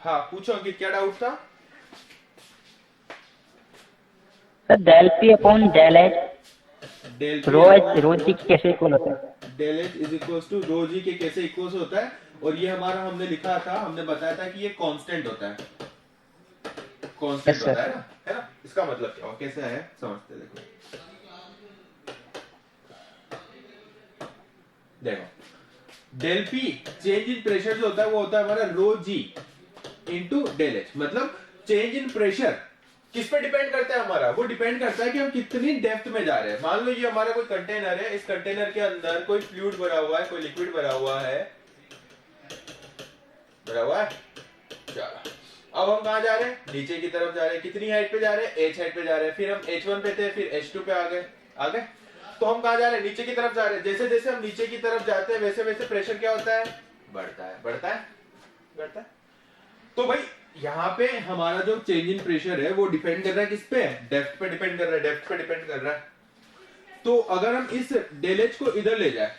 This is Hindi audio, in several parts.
हाँ पूछो अंकित, क्या डाउट था? Sir del P upon del h del p rho h upon rho g कैसे इक्वल होता है? Del h is equal to rho g के कैसे इक्वल होता है? और ये हमारा हमने लिखा था, हमने बताया था कि ये कांस्टेंट होता है, कांस्टेंट यस होता सर। है ना? इसका मतलब क्या हो, कैसे है समझते, देखो देखो del P change in pressure जो होता है वो होता है हमारा rho g into del H. मतलब चेंज इन प्रेशर किस पे डिपेंड करता है हमारा? वो डिपेंड करता है कि हम कितनी डेप्थ में जा रहे हैं। मान लो ये हमारा कोई कंटेनर है, इस कंटेनर के अंदर कोई फ्लूइड भरा हुआ है, कोई लिक्विड भरा हुआ है, भरा हुआ है। चलो अब हम कहा जा रहे हैं? नीचे की तरफ जा रहे हैं। कितनी हाइट पे जा रहे हैं? एच हाइट पे जा रहे हैं। फिर हम H1 पे थे, फिर H2 पे आ गए, आ गए। तो हम कहा जा रहे हैं? नीचे की तरफ जा रहे हैं। जैसे जैसे हम नीचे की तरफ जाते हैं वैसे वैसे प्रेशर क्या होता है? बढ़ता है, बढ़ता है, बढ़ता है। तो भाई यहाँ पे हमारा जो चेंज इन प्रेशर है वो डिपेंड कर रहा है किस पे? डेप्थ पे डिपेंड कर रहा है, डेप्थ पे डिपेंड कर रहा है। तो अगर हम इस डेल एच को इधर ले जाए,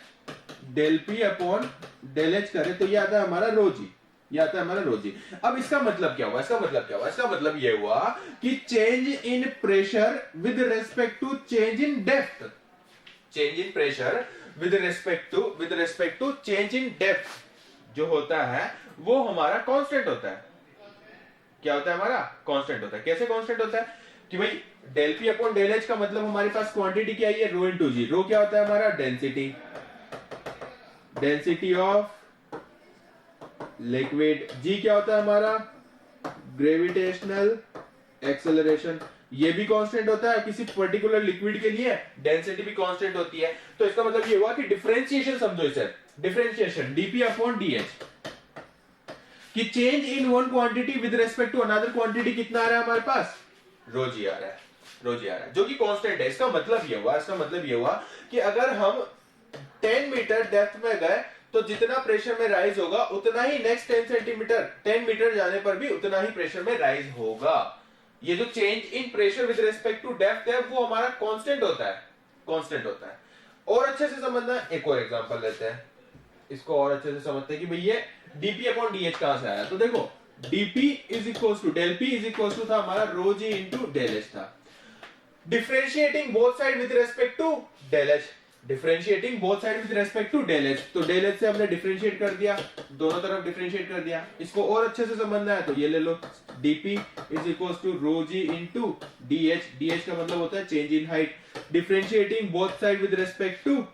del P upon del H करें, तो ये आता है हमारा रो जी, ये आता है हमारा रो जी। अब इसका मतलब क्या हुआ? इसका मतलब क्या हुआ? इसका मतलब ये हुआ कि change in pressure with respect to change in depth, change in pressure with respect to change in depth जो होता है वो हमारा कांस्टेंट होता है। क्या होता है हमारा? कांस्टेंट होता है। कैसे कांस्टेंट होता है? कि भाई del P upon del H का मतलब हमारे पास क्वांटिटी क्या है? रो इंटू जी। रो क्या होता है हमारा? Density, density of liquid. जी क्या होता है हमारा? Gravitational acceleration. ये भी कांस्टेंट होता है किसी पर्टिकुलर लिक्विड के लिए, डेंसिटी भी कांस्टेंट होती है। तो इसका मतलब ये हुआ कि डिफरेंशिएशन समझो इसे, डिफरेंशिएशन डीपी अपॉन डीएच कि change in one quantity with respect to another quantity कितना आ रहा है हमारे पास? रो जी आ रहा है, रो जी आ रहा है, जो कि कांस्टेंट है। इसका मतलब ये हुआ, इसका मतलब ये हुआ कि अगर हम 10 मीटर डेप्थ में गए तो जितना प्रेशर में राइज होगा उतना ही नेक्स्ट 10 सेंटीमीटर 10 मीटर जाने पर भी उतना ही प्रेशर में राइज होगा। ये जो change in pressure with respect to depth है वो हमारा कांस्टेंट होता है, कांस्टेंट होता है। और अच्छे से समझना, एक और एग्जांपल लेते हैं, इसको और अच्छे से समझते हैं कि भाई ये dp अपॉन dh कहां से आया। तो देखो dp is equal to del p is equal to था हमारा rho g into del H था। Differentiating both side with respect to del H, differentiating both side with respect to del H. तो डेल एच से हमने डिफरेंशिएट कर दिया, दोनों तरफ डिफरेंशिएट कर दिया। इसको और अच्छे से समझना है तो ये ले लो, dp is equal to rho g into dh। dh का मतलब होता है change in height. Differentiating both side with respect to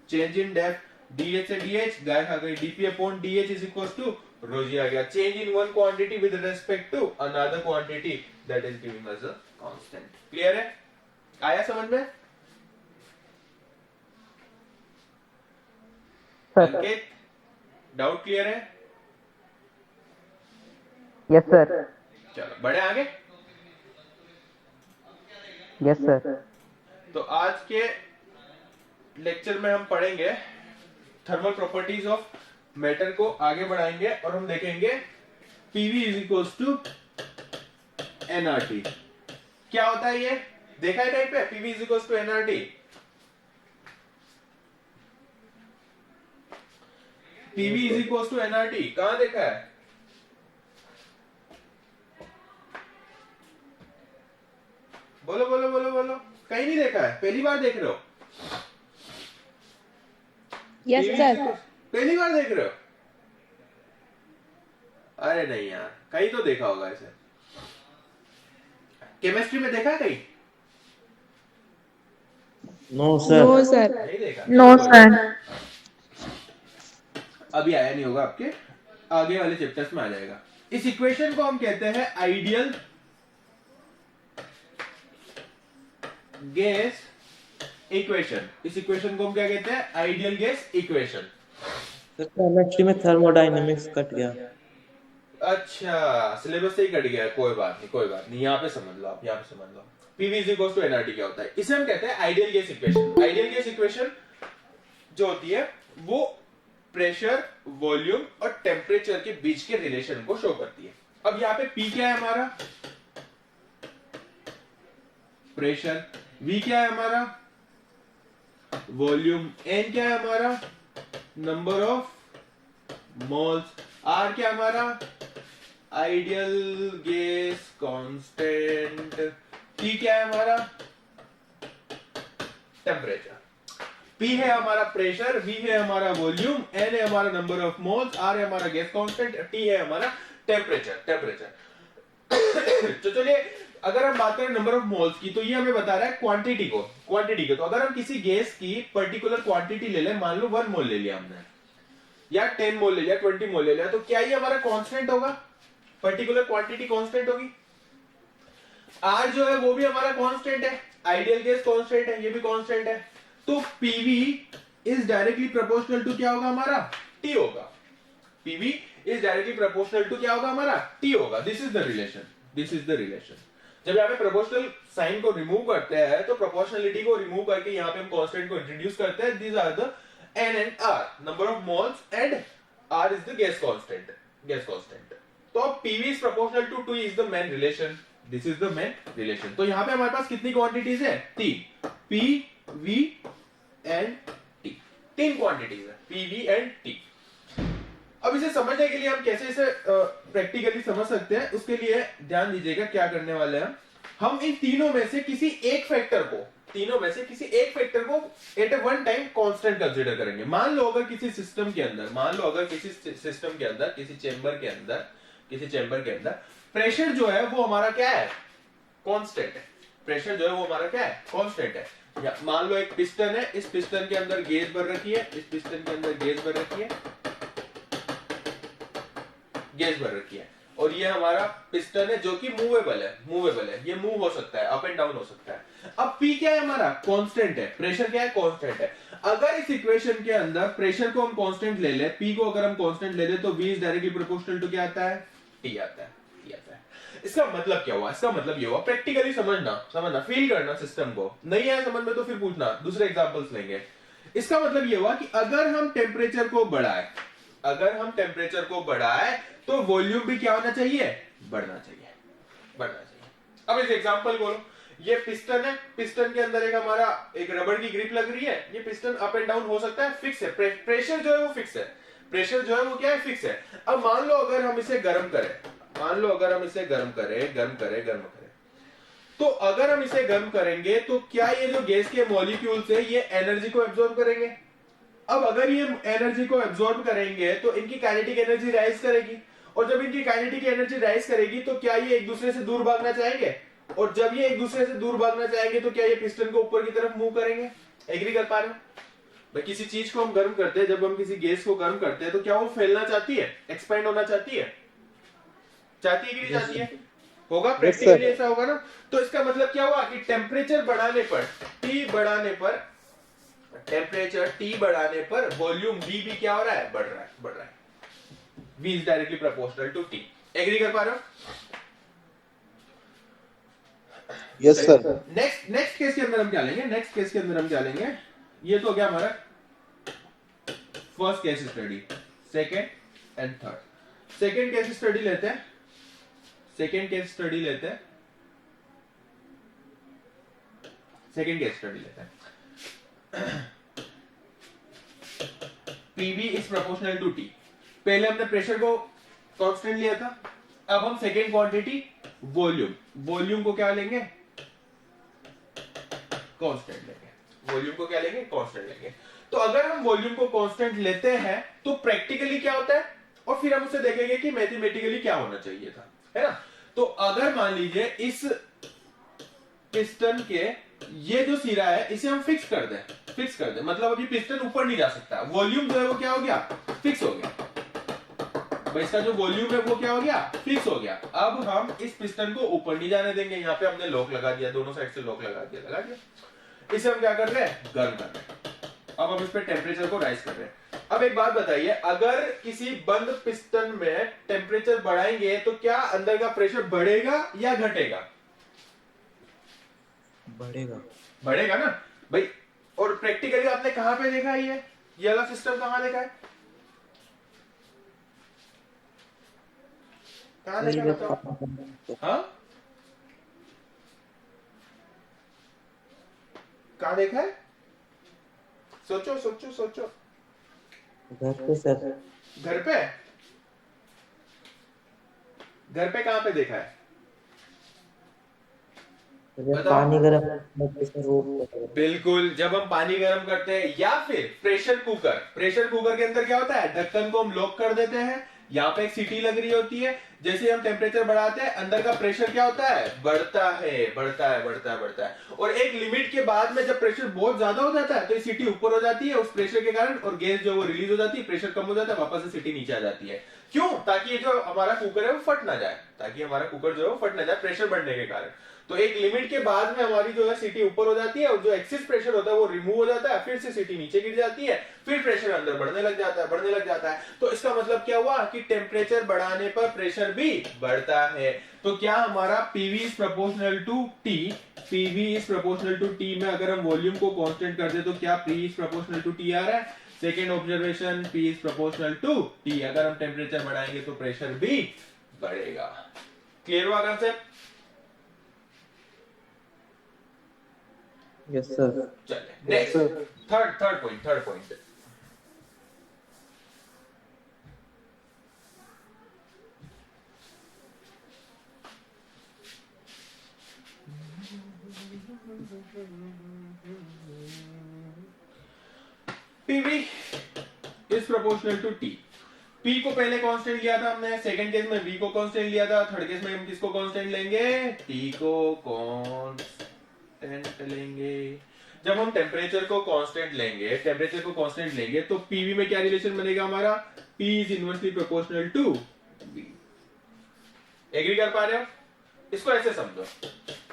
change in depth, dh से dh गाय खा गई, dp upon dh is equal to rho g आ गया। Change in one quantity with respect to another quantity that is giving us a constant. Clear है? आया समझ में? सर। अंकित डाउट क्लियर है? Yes sir. चलो बढ़े आगे। Yes sir. तो आज के लेक्चर में हम पढ़ेंगे थर्मल प्रॉपर्टीज ऑफ मैटर को आगे बढ़ाएंगे और हम देखेंगे PV is equal to NRT. क्या होता है ये? देखा है टाइप पे PV is equal to NRT. PV is equal to NRT कहां देखा है? बोलो बोलो बोलो बोलो, कहीं नहीं देखा है? पहली बार देख रहे हो? Yes PV sir. पहली बार देख रहे हो? अरे नहीं यार, कहीं तो देखा होगा इसे। केमिस्ट्री में देखा है कहीं? No sir. No sir. नहीं देखा? नो चलो कोई बात सर। नहीं। अभी आया नहीं होगा, आपके आगे वाले चैप्टर्स में आ जाएगा। इस इक्वेशन को हम कहते हैं आइडियल गैस इक्वेशन। इस इक्वेशन को हम क्या कहते हैं? Ideal gas equation. Sir chemistry में थर्मोडायनेमिक्स कट गया। अच्छा सिलेबस से ही कट गया, कोई बात नहीं, कोई बात नहीं, यहां पे समझ लो आप, यहां पे समझ लो। PV is equal to NRT क्या होता है? इसे हम कहते हैं ideal gas equation. Ideal gas equation जो होती है वो प्रेशर, वॉल्यूम और टेम्परेचर के बीच के रिलेशन को शो करती है। अब यहां पे पी क्या है हमारा? प्रेशर। वी क्या है हमारा? वॉल्यूम। एन क्या है हमारा? Number of moles. आर क्या हमारा? आइडियल गैस कांस्टेंट, T क्या है हमारा, टेम्परेचर, P है हमारा प्रेशर, V है हमारा वॉल्यूम, N है हमारा नंबर ऑफ मोल्स, R है हमारा गैस कांस्टेंट, T है हमारा टेम्परेचर। तो चलिए अगर हम बात करें नंबर ऑफ मोल्स की, तो ये हमें बता रहा है क्वांटिटी को। तो अगर हम किसी गैस की पर्टिकुलर क्वांटिटी ले लें, मान लो 1 मोल ले लिया हमने, या 10 मोल ले लिया, 20 मोल ले लिया, तो क्या ये हमारा कांस्टेंट होगा, पर्टिकुलर क्वांटिटी कांस्टेंट होगी। R जो है वो भी हमारा कांस्टेंट है, आइडियल गैस कांस्टेंट है, ये भी कांस्टेंट है। तो PV is directly proportional to क्या होगा हमारा, T होगा। PV is directly proportional to क्या होगा हमारा, T होगा। This is the relation. जब यहाँ पे प्रोपोर्शनल साइन को रिमूव करते हैं, तो प्रोपोर्शनलिटी को रिमूव करके यहाँ पे हम कांस्टेंट को इंट्रोड्यूस करते हैं। These are the N and R, number of moles, and R is the gas constant. तो अब PV is proportional to T is the main relation. This is the main relation. तो यहाँ पे हमारे पास कितनी क्वांटिटीज है, 3, P, V and T, 3 quantities है, P, V एंड T। अब इसे समझने के लिए हम कैसे इसे प्रैक्टिकली समझ सकते हैं, उसके लिए ध्यान दीजिएगा क्या करने वाले हैं हम इन तीनों में से किसी एक फैक्टर को एट ए वन टाइम कांस्टेंट कंसीडर करेंगे। मान लो अगर किसी सिस्टम के अंदर किसी चेंबर के अंदर प्रेशर जो है वो हमारा क्या है, कांस्टेंट है। या मान लो एक पिस्टन है, इस पिस्टन के अंदर गेज भर रखी है, और ये हमारा पिस्टन है जो कि मूवेबल है, ये मूव हो सकता है, अप एंड डाउन हो सकता है। अब P क्या है हमारा, कांस्टेंट है, प्रेशर क्या है, कांस्टेंट है। अगर इस इक्वेशन के अंदर प्रेशर को हम कांस्टेंट ले ले, P को अगर हम कांस्टेंट ले ले, तो V is directly proportional to क्या आता है, T आता है। इसका मतलब क्या हुआ, ये हुआ प्रैक्टिकली समझना, फील करना सिस्टम को। नहीं आया समझ में तो फिर पूछना, दूसरे एग्जांपल्स लेंगे। इसका मतलब ये हुआ कि अगर हम टेम्परेचर को बढ़ाए तो वॉल्यूम भी क्या होना चाहिए, बढ़ना चाहिए। अब इस एग्जांपल को लो, ये पिस्टन है, पिस्टन के अंदर एक रबड़ की ग्रिप लग रही है, ये पिस्टन अप एंड डाउन हो सकता है, फिक्स है, प्रेशर जो है वो फिक्स है। अब मान लो अगर हम इसे गर्म करें, तो अगर हम इसे गर्म करेंगे तो क्या ये जो गैस के मॉलिक्यूल्स है ये एनर्जी को एब्जॉर्ब करेंगे। अब अगर ये एनर्जी को एब्जॉर्ब करेंगे तो इनकी काइनेटिक एनर्जी राइज करेगी, और जब इनकी काइनेटिक एनर्जी राइज करेगी तो क्या ये एक दूसरे से दूर भागना चाहेंगे, और जब ये एक दूसरे से दूर भागना चाहेंगे तो क्या ये पिस्टन को ऊपर की तरफ मूव करेंगे। एग्री कर पा रहे हो भाई, किसी चीज को हम गर्म करते हैं, जब हम किसी गैस को गर्म करते हैं तो क्या वो फैलना चाहती है, एक्सपेंड होना चाहती है कि नहीं चाहती है, होगा प्रैक्टिकली ऐसा होगा ना। तो इसका मतलब क्या हुआ कि टेम्परेचर T बढ़ाने पर वॉल्यूम V भी क्या हो रहा है, बढ़ रहा है। V is directly proportional to T। Agree कर पा रहे हो? Yes sir. नेक्स्ट केस के अंदर हम क्या लेंगे, ये तो क्या हमारा first case study, second and third. Second case study लेते हैं। PV is proportional to T। पहले हमने प्रेशर को कांस्टेंट लिया था, अब हम सेकेंड क्वांटिटी वॉल्यूम को क्या लेंगे, कांस्टेंट लेंगे। तो अगर हम वॉल्यूम को कांस्टेंट लेते हैं तो प्रैक्टिकली क्या होता है, और फिर हम उसे देखेंगे कि मैथमेटिकली क्या होना चाहिए था, है ना। तो अगर मान लीजिए इस पिस्टन के ये जो सिरा है इसे हम फिक्स कर दें, मतलब अभी पिस्टन ऊपर नहीं जा सकता, वॉल्यूम जो है वो क्या हो गया, फिक्स हो गया भाई, इसका जो वॉल्यूम है वो क्या हो गया, फिक्स हो गया। अब हम इस पिस्टन को ऊपर नहीं जाने देंगे, यहाँ पे हमने लॉक लगा दिया, दोनों साइड से लॉक लगा दिया। इसे हम क्या कर रहे हैं, गर्म कर रहे हैं। अब हम इस पे टेम्परेचर को राइज कर रहे हैं। अब एक बात बताइए, अगर किसी बंद पिस्टन में टेम्परेचर बढ़ाएंगे तो क्या अंदर का प्रेशर बढ़ेगा या घटेगा, बढ़ेगा ना भाई। और प्रैक्टिकली आपने कहां पे देखा है, ये वाला सिस्टम कहां देखा है, कहां देखा बताओ, हाँ कहां देखा है, सोचो। घर पे सर, घर पे घर पे कहाँ पे देखा है? जब बताओ। पानी गर्म करते हैं वो बिल्कुल, जब हम पानी गर्म करते हैं या फिर प्रेशर कुकर के अंदर क्या होता है, ढक्कन को हम लॉक कर देते हैं, यहाँ पे एक सीटी लग रही होती है, जैसे हम टेम्परेचर बढ़ाते हैं अंदर का प्रेशर क्या होता है, बढ़ता है और एक लिमिट के बाद में जब प्रेशर बहुत ज्यादा हो जाता है तो ये सीटी ऊपर हो जाती है उस प्रेशर के कारण और गैस जो वो रिलीज हो जाती है, प्रेशर कम हो जाता है, वापस से सीटी नीचे आ जाती है। क्यों? ताकि ये जो हमारा कुकर है वो फट ना जाए, प्रेशर बढ़ने के कारण। तो एक लिमिट के बाद में हमारी जो है सीटी ऊपर हो जाती है और जो एक्सेस प्रेशर होता है वो रिमूव हो जाता है, फिर से सीटी नीचे गिर जाती है, फिर प्रेशर अंदर बढ़ने लग जाता है। तो इसका मतलब क्या हुआ कि टेम्परेचर बढ़ाने पर प्रेशर भी बढ़ता है। तो क्या हमारा PV is proportional to T में अगर हम वॉल्यूम को कांस्टेंट कर दे तो क्या P is proportional to T आ रहा है? Second observation, P is proportional to T, अगर हम टेम्परेचर बढ़ाएंगे तो प्रेशर भी बढ़ेगा। क्लियर हुआ कंसेप्ट? Yes sir. चले next, third point. PV is proportional to T। P को पहले कांस्टेंट लिया था हमने, सेकंड केस में V को कांस्टेंट लिया था, थर्ड केस में हम किसको कांस्टेंट लेंगे? T को कांस्टेंट लेंगे। जब हम टेम्परेचर को कांस्टेंट लेंगे तो PV में क्या रिलेशन बनेगा हमारा? P is inversely proportional to V। Agree कर पा रहे हो? इसको ऐसे समझो,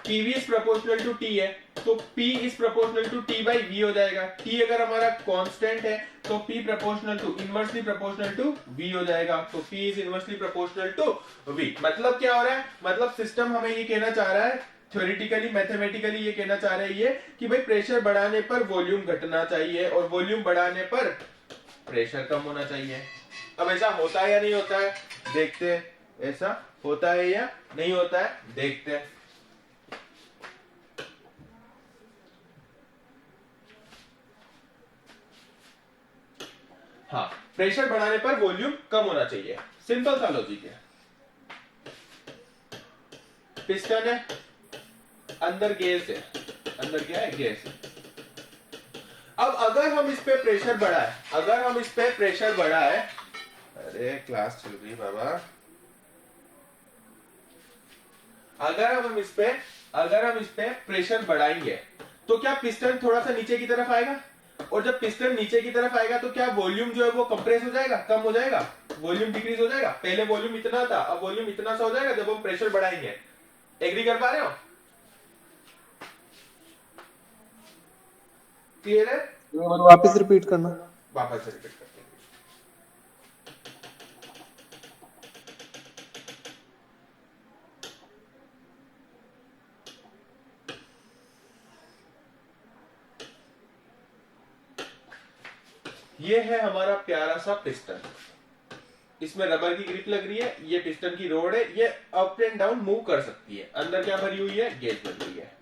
PV is proportional to T है तो P is proportional to T by V हो जाएगा। T अगर हमारा कांस्टेंट है तो P inversely proportional to V हो जाएगा। तो P is inversely proportional to V। मतलब क्या हो रहा है? मतलब सिस्टम हमें ये कहना चाह रहा है, थ्योरेटिकली मैथमेटिकली ये कहना चाह रहा है ये कि भाई प्रेशर बढ़ाने पर वॉल्यूम घटना चाहिए और वॉल्यूम बढ़ाने पर प्रेशर कम होना चाहिए। अब ऐसा होता है या नहीं होता है, देखते हैं। ऐसा होता है या नहीं होता है, देखते हैं। हाँ, प्रेशर बढ़ाने पर वॉल्यूम कम होना चाहिए, सिंपल सा लॉजिक है। पिस्टन है, अंदर गैस है, अंदर क्या है? गैस है। अब अगर हम इस पे प्रेशर बढ़ाए, अरे क्लास चल रही बाबा, अगर हम इस पे प्रेशर बढ़ाएंगे तो क्या पिस्टन थोड़ा सा नीचे की तरफ आएगा? और जब पिस्टन नीचे की तरफ आएगा तो क्या वॉल्यूम जो है वो कंप्रेस हो जाएगा, कम हो जाएगा, वॉल्यूम डिक्रीज हो जाएगा। पहले वॉल्यूम इतना था, अब वॉल्यूम इतना सा हो जाएगा जब हम प्रेशर बढ़ाएंगे। एग्री कर पा रहे हो? क्लियर है? वापस रिपीट करना। वापस से रिपीट करते हैं। ये है हमारा प्यारा सा पिस्टन, इसमें रबर की ग्रिप लग रही है, ये पिस्टन की रोड है, ये अप एंड डाउन मूव कर सकती है। अंदर क्या भरी हुई है? गैस भरी हुई है।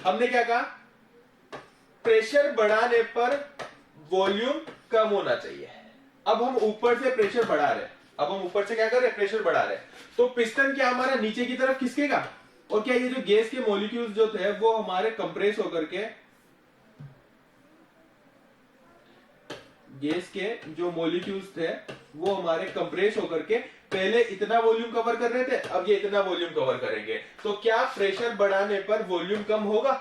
हमने क्या कहा? प्रेशर बढ़ाने पर वॉल्यूम कम होना चाहिए। अब हम ऊपर से प्रेशर बढ़ा रहे हैं, क्या कर रहे हैं? प्रेशर बढ़ा रहे हैं। तो पिस्टन क्या हमारा नीचे की तरफ खिसकेगा और क्या ये जो गैस के मॉलिक्यूल्स जो थे वो हमारे कंप्रेस होकर के, गैस के जो मॉलिक्यूल्स थे वो हमारे कंप्रेस होकर के पहले इतना वॉल्यूम कवर कर रहे थे, अब ये इतना वॉल्यूम कवर करेंगे। तो क्या प्रेशर बढ़ाने पर वॉल्यूम कम होगा?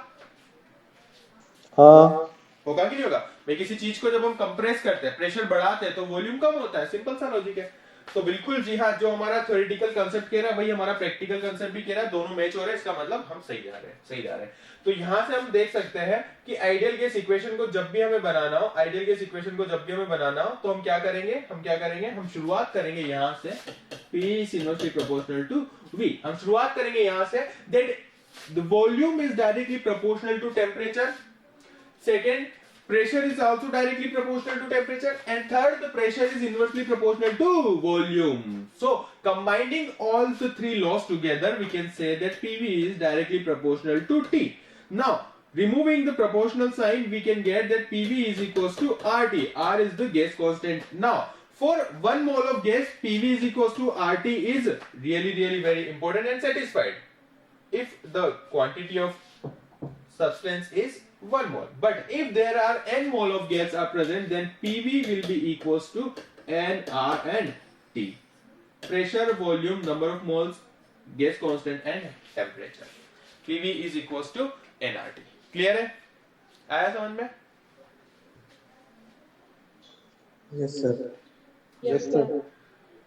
हाँ। होगा कि नहीं होगा? भाई किसी चीज को जब हम कंप्रेस करते हैं, प्रेशर बढ़ाते हैं तो वॉल्यूम कम होता है, सिंपल सा लॉजिक है। तो बिल्कुल जी हाँ, जो हमारा थ्योरेटिकल कंसेप्ट कह रहा है वही हमारा प्रैक्टिकल कंसेप्ट भी कह रहा है, दोनों मैच हो रहे हैं, इसका मतलब हम सही जा रहे हैं। तो यहां से हम देख सकते हैं कि आइडियल गैस इक्वेशन को जब भी हमें बनाना हो, तो हम क्या करेंगे? हम शुरुआत करेंगे यहां से, P is inversely proportional to V। हम शुरुआत करेंगे यहां से that the volume is directly proportional to temperature, second pressure is also directly proportional to temperature, and third the pressure is inversely proportional to volume. So combining all the three laws together we can say that PV is directly proportional to T. Now removing the proportional sign we can get that PV is equals to RT. R is the gas constant. Now For 1 mole of gas, PV is equals to RT is really very important and satisfied if the quantity of substance is 1 mole. But if there are n mole of gas are present, then PV will be equals to NR and T. Pressure, volume, number of moles, gas constant and temperature. PV is equals to nRT. Clear है? आया समझ में? Yes, sir. Yes, sir.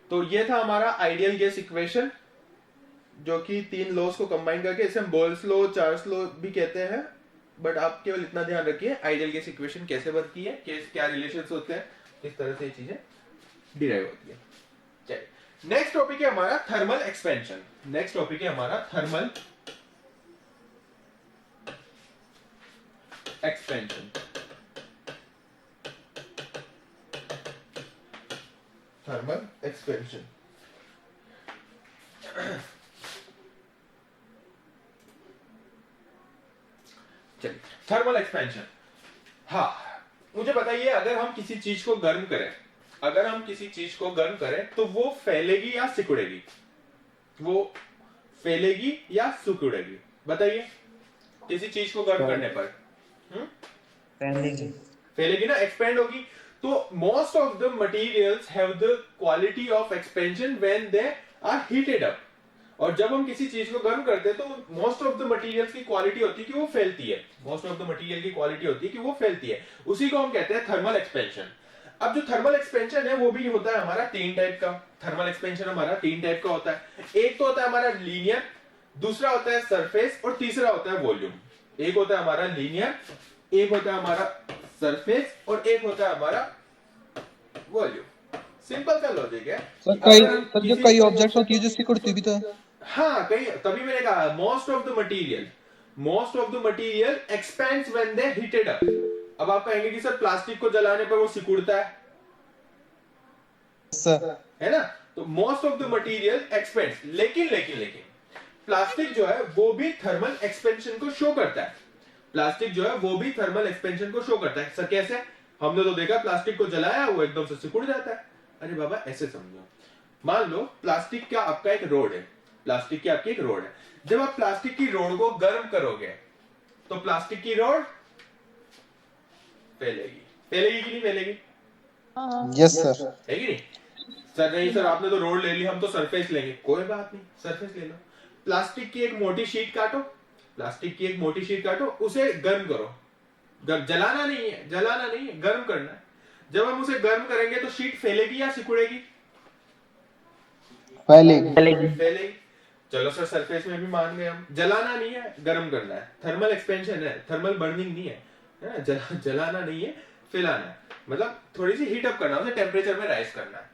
तो ये था हमारा आइडियल गैस इक्वेशन, जो कि 3 लॉस को कंबाइन करके इसे हम बोल्स लॉ, चार्ल्स लॉ भी कहते हैं। बट आप केवल इतना ध्यान रखिए आइडियल गैस इक्वेशन कैसे बनती है, क्या रिलेशंस होते हैं, किस तरह से ये चीजें डिराइव होती है। चलिए नेक्स्ट टॉपिक है हमारा थर्मल एक्सपेंशन। नेक्स्ट टॉपिक है हमारा थर्मल एक्सपेंशन। Thermal expansion. चलिए थर्मल एक्सपेंशन। हाँ, मुझे बताइए अगर हम किसी चीज को गर्म करें, अगर हम किसी चीज को गर्म करें तो वो फैलेगी या सिकुड़ेगी? वो फैलेगी या सिकुड़ेगी? बताइए। किसी चीज को गर्म करने पर फैलेगी ना, एक्सपेंड होगी। तो most of the materials have the quality of expansion when they are heated up. और जब हम किसी चीज को गर्म करते हैं तो मोस्ट ऑफ द मटेरियल्स की क्वालिटी होती है कि वो फैलती है। मोस्ट ऑफ द मटेरियल की क्वालिटी होती है कि वो फैलती है। उसी को हम कहते हैं थर्मल एक्सपेंशन। अब जो थर्मल एक्सपेंशन है वो भी होता है हमारा 3 टाइप का। थर्मल एक्सपेंशन हमारा 3 टाइप का होता है। एक तो होता है हमारा लीनियर, दूसरा होता है सरफेस और तीसरा होता है वॉल्यूम। एक होता है हमारा लीनियर, एक होता है हमारा सरफेस और एक होता है हमारा वॉल्यूम। सिंपल सा लॉजिक है। सर जो कई ऑब्जेक्ट्स होती है जो सिकुड़ती भी तो है। हाँ, कई, तभी मैंने कहा most of the material expends when they heated up. अब आप कहेंगे कि सर प्लास्टिक को जलाने पर वो सिकुड़ता है, सर है ना? तो most of the material expends, लेकिन प्लास्टिक जो है वो भी थर्मल एक्सपेंशन को शो करता है। प्लास्टिक जो है वो भी थर्मल एक्सपेंशन को शो करता है। सर कैसे? हमने तो देखा प्लास्टिक को जलाया वो एकदम से सिकुड़ जाता है। अरे बाबा ऐसे समझो, मान लो प्लास्टिक का आपका एक रोड है, प्लास्टिक की आपकी एक रोड है। जब आप प्लास्टिक की रोड को गर्म करोगे तो प्लास्टिक की रोड फैलेगी कि नहीं फैलेगी? Yes sir. है कि नहीं? सर नहीं सर आपने तो रोड ले ली, हम तो सरफेस लेंगे। कोई बात नहीं, सरफेस ले लो। प्लास्टिक की एक मोटी शीट काटो, उसे गर्म करो। जलाना नहीं है, गर्म करना है। जब हम उसे गर्म करेंगे तो शीट फैलेगी या सिकुड़ेगी? फैलेगी। चलो सर सरफेस में भी मान गए हम। जलाना नहीं है, गर्म करना है। थर्मल एक्सपेंशन है, थर्मल बर्निंग नहीं है, है ना? जलाना नहीं है, फैलाना है। मतलब थोड़ी सी हीट अप करना है, उसे टेम्परेचर में राइज करना है।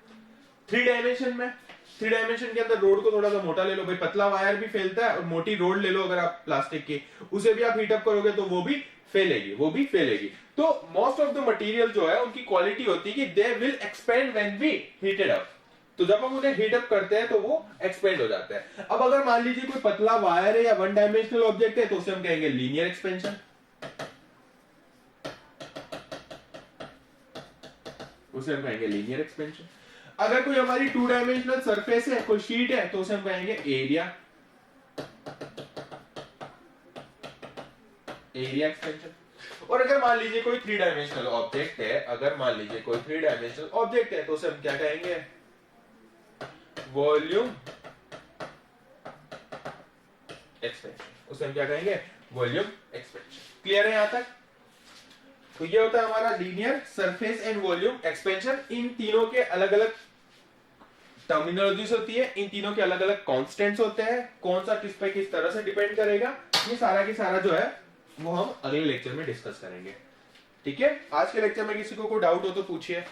3 डायमेंशन के अंदर रोड को थोड़ा सा मोटा ले लो भाई, पतला वायर भी फैलता है, और मोटी रोड ले लो अगर आप प्लास्टिक की, उसे भी आप हीट अप करोगे तो वो भी फैलेगी। तो मोस्ट ऑफ द मटेरियल जो है उनकी क्वालिटी होती है कि they will expand when we heated up. तो जब हम उन्हें हीट अप करते हैं तो वो एक्सपेंड हो जाते हैं। अब अगर मान लीजिए कोई पतला वायर है या 1 डायमेंशनल ऑब्जेक्ट है तो उसे हम कहेंगे लीनियर एक्सपेंशन। अगर कोई हमारी 2 डायमेंशनल सरफेस है, कोई शीट है, तो उसे हम कहेंगे एरिया एक्सपेंशन। और अगर मान लीजिए कोई 3 डायमेंशनल ऑब्जेक्ट है, तो उसे हम क्या कहेंगे? Volume expansion. क्लियर है यहां तक? तो ये होता है हमारा linear, surface and volume expansion. इन तीनों के अलग अलग टर्मिनोलॉजीज होती है, इन तीनों के अलग अलग कॉन्स्टेंट्स होते हैं। कौन सा किस पे किस तरह से डिपेंड करेगा, ये सारा की सारा जो है वो हम अगले लेक्चर में डिस्कस करेंगे। ठीक है? आज के लेक्चर में किसी को कोई डाउट हो तो पूछिए।